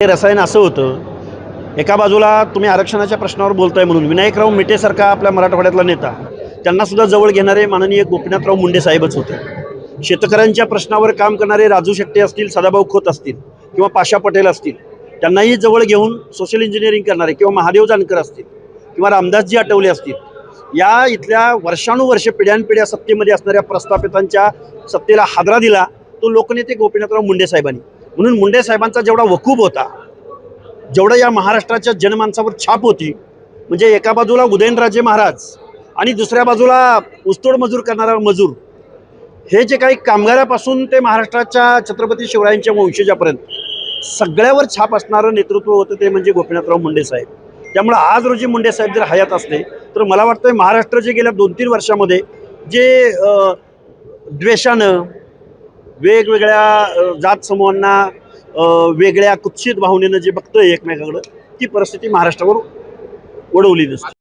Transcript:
हे रसायन असं होतं, एका बाजूला तुम्ही आरक्षणाच्या प्रश्नावर बोलताय म्हणून विनायकराव मेटेसारखा आपल्या मराठवाड्यातला नेता, त्यांना सुद्धा जवळ घेणारे माननीय गोपीनाथराव मुंडे साहेबच होते. शेतकऱ्यांच्या प्रश्नावर काम करणारे राजू शेट्टी असतील, सदाभाऊ खोत असतील किंवा पाशा पटेल असतील, त्यांनाही जवळ घेऊन सोशल इंजिनिअरिंग करणारे किंवा महादेव जानकर असतील किंवा रामदासजी आठवले असतील, या इथल्या वर्षानुवर्षे पिढ्यानपिढ्या सत्तेमध्ये असणाऱ्या प्रस्थापितांच्या सत्तेला हादरा दिला तो लोकनेते गोपीनाथराव मुंडे साहेबांनी. म्हणून मुंडे साहेबांचा जेवढा वकूब होता, जेवढं या महाराष्ट्राच्या जनमानसावर छाप होती, म्हणजे एका बाजूला उदयनराजे महाराज आणि दुसऱ्या बाजूला ऊसतोड मजूर करणारा मजूर, हे जे काही कामगारापासून ते महाराष्ट्राच्या छत्रपती शिवरायांच्या वंशजापर्यंत सगळ्यावर छाप असणारं नेतृत्व होतं ते म्हणजे गोपीनाथराव मुंडे साहेब. त्यामुळे आज रोजी मुंडे साहेब जर हयात असते तर मला वाटतं महाराष्ट्र जे गेल्या 2-3 वर्षामध्ये जे द्वेषानं वेगवेगळ्या जात समूहांना वेगळ्या कुत्सित भावनेनं जे बघतोय एकमेकाकडं, ती परिस्थिती महाराष्ट्रावर ओढवली नसते.